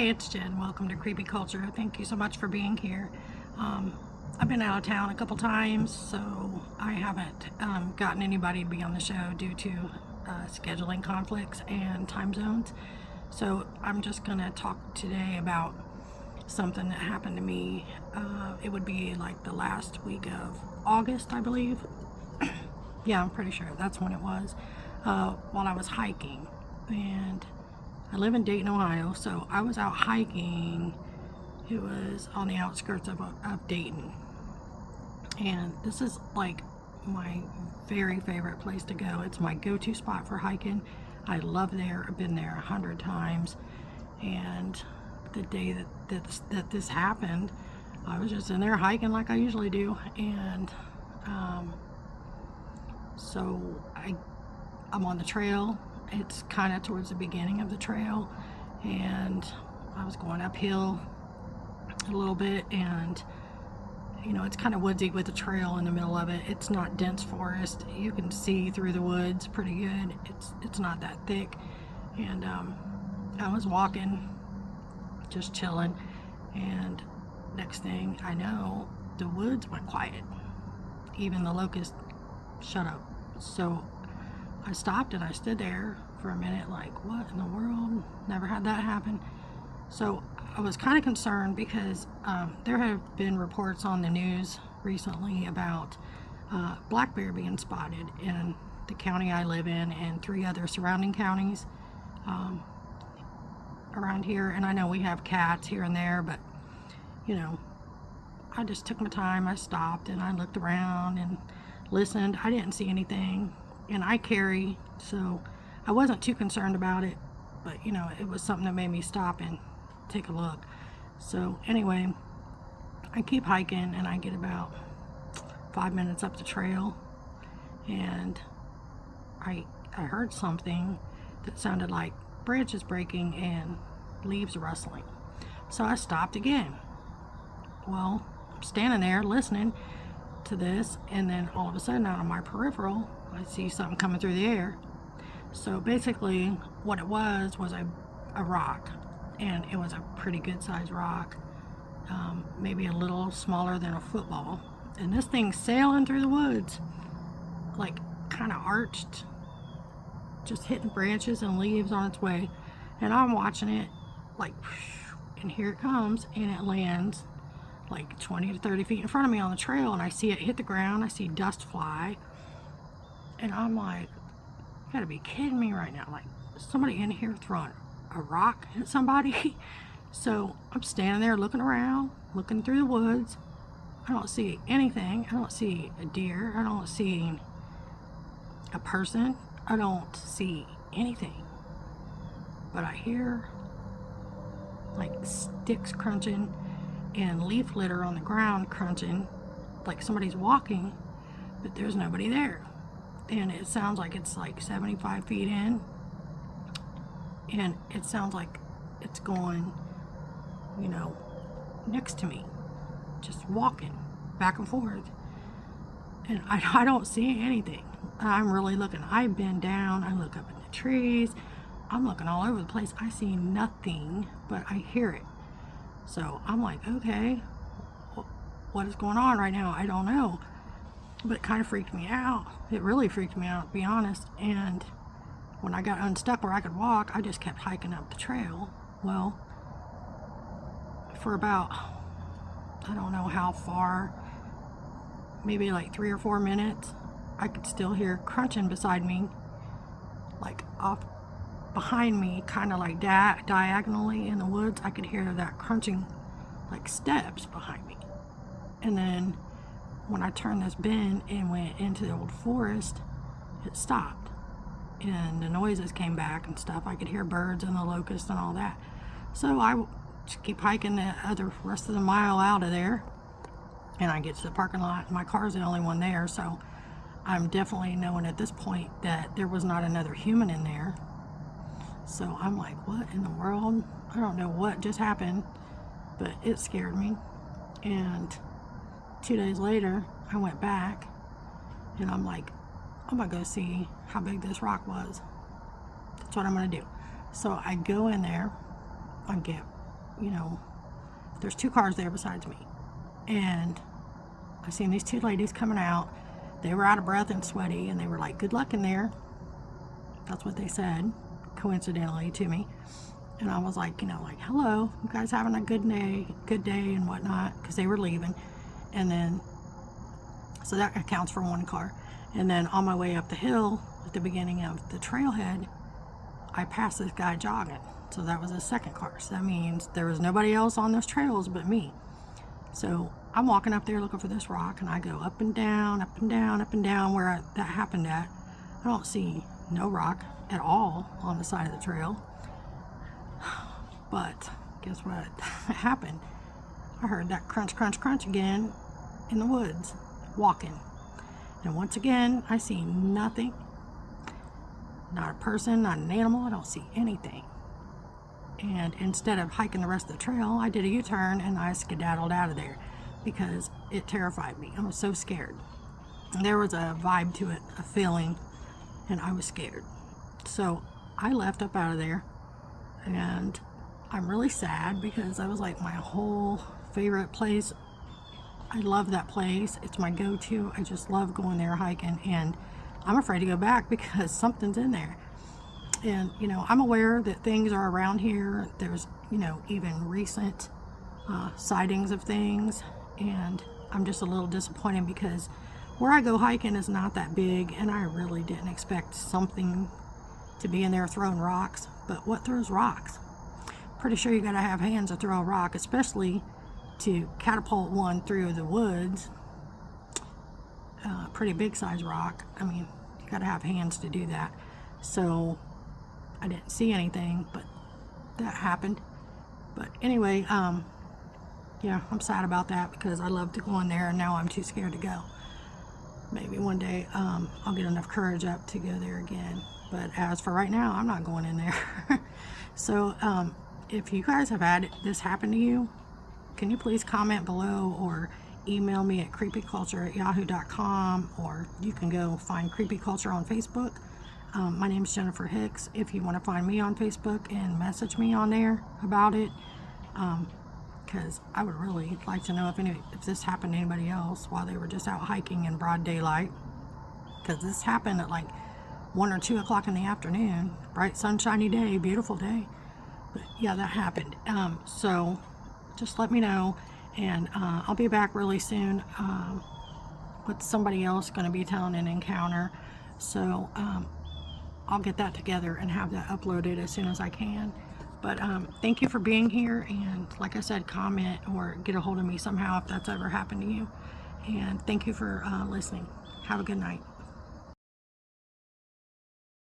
Hey, it's Jen. Welcome to Creepy Culture. Thank you so much for being here. I've been out of town a couple times, so I haven't gotten anybody to be on the show due to scheduling conflicts and time zones. So I'm just going to talk today about something that happened to me. It would be like the last week of August, I believe. Yeah, I'm pretty sure that's when it was. While I was hiking. And I live in Dayton, Ohio, so I was out hiking. It was on the outskirts of Dayton. And this is like my very favorite place to go. It's my go-to spot for hiking. I love there. I've been there 100 times. And the day that this happened, I was just in there hiking like I usually do. And so I'm on the trail. It's kind of towards the beginning of the trail, and I was going uphill a little bit, and you know, it's kind of woodsy with the trail in the middle of it. It's not dense forest. You can see through the woods pretty good. It's not that thick. And I was walking, just chilling, and next thing I know, the woods went quiet. Even the locust shut up. So I stopped and I stood there for a minute like, what in the world? Never had that happen. So I was kind of concerned because there have been reports on the news recently about black bear being spotted in the county I live in and 3 other surrounding counties around here. And I know we have cats here and there, but you know, I just took my time. I stopped and I looked around and listened. I didn't see anything. And I carry, so I wasn't too concerned about it, but you know, it was something that made me stop and take a look. So anyway, I keep hiking and I get about 5 minutes up the trail, and I heard something that sounded like branches breaking and leaves rustling. So I stopped again. Well, I'm standing there listening to this, and then all of a sudden out of my peripheral I see something coming through the air. So basically what it was a rock, and it was a pretty good sized rock, maybe a little smaller than a football, and this thing's sailing through the woods, like kind of arched, just hitting branches and leaves on its way. And I'm watching it like, and here it comes, and it lands like 20 to 30 feet in front of me on the trail, and I see it hit the ground. I see dust fly, and I'm like, you gotta be kidding me right now. Like, somebody in here throwing a rock at somebody? So I'm standing there looking around, looking through the woods. I don't see anything. I don't see a deer. I don't see a person. I don't see anything. But I hear like sticks crunching and leaf litter on the ground crunching, like somebody's walking, but there's nobody there. And it sounds like it's like 75 feet in, and it sounds like it's going, you know, next to me, just walking back and forth, and I don't see anything. I'm really looking. I bend down, I look up at the trees, I'm looking all over the place. I see nothing, but I hear it. So I'm like, okay, what is going on right now? I don't know. But it kind of freaked me out. It really freaked me out, to be honest. And when I got unstuck where I could walk, I just kept hiking up the trail. Well, for about, I don't know how far, maybe like 3 or 4 minutes, I could still hear crunching beside me, like off behind me, kind of like diagonally in the woods. I could hear that crunching, like steps behind me. And then when I turned this bend and went into the old forest, it stopped, and the noises came back and stuff. I could hear birds and the locusts and all that. So I just keep hiking the rest of the mile out of there, and I get to the parking lot. My car's the only one there, so I'm definitely knowing at this point that there was not another human in there. So I'm like, what in the world? I don't know what just happened, but it scared me. And 2 days later, I went back, and I'm like, I'm gonna go see how big this rock was. That's what I'm gonna do. So I go in there, I get you know, there's 2 cars there besides me. And I seen these 2 ladies coming out. They were out of breath and sweaty, and they were like, "Good luck in there." That's what they said, coincidentally, to me. And I was like, you know, like, "Hello, you guys having a good day and whatnot," because they were leaving. And then, so that accounts for 1 car. And then on my way up the hill at the beginning of the trailhead, I passed this guy jogging. So that was a 2nd car. So that means there was nobody else on those trails but me. So I'm walking up there looking for this rock, and I go up and down, up and down, up and down where that happened at. I don't see no rock at all on the side of the trail. But guess what happened? I heard that crunch, crunch, crunch again in the woods, walking. And once again, I see nothing. Not a person, not an animal. I don't see anything. And instead of hiking the rest of the trail, I did a U-turn and I skedaddled out of there because it terrified me. I was so scared. And there was a vibe to it, a feeling, and I was scared. So I left up out of there, and I'm really sad because I was like, my whole favorite place. I love that place. It's my go-to. I just love going there hiking, and I'm afraid to go back because something's in there. And, you know, I'm aware that things are around here. There's, you know, even recent sightings of things, and I'm just a little disappointed because where I go hiking is not that big, and I really didn't expect something to be in there throwing rocks. But what throws rocks? Pretty sure you gotta have hands to throw a rock, especially to catapult one through the woods. Pretty big size rock. I mean, you gotta have hands to do that. So I didn't see anything, but that happened. But anyway, yeah, I'm sad about that because I love to go in there, and now I'm too scared to go. Maybe one day I'll get enough courage up to go there again. But as for right now, I'm not going in there. So if you guys have had this happen to you, can you please comment below or email me at creepyculture@yahoo.com, or you can go find Creepy Culture on Facebook. My name is Jennifer Hicks. If you want to find me on Facebook and message me on there about it, because I would really like to know if this happened to anybody else while they were just out hiking in broad daylight, because this happened at like 1 or 2 o'clock in the afternoon. Bright sunshiny day, beautiful day. But yeah, that happened. So just let me know, and I'll be back really soon with somebody else going to be telling an encounter. So I'll get that together and have that uploaded as soon as I can. But thank you for being here, and like I said, comment or get a hold of me somehow if that's ever happened to you. And thank you for listening. Have a good night.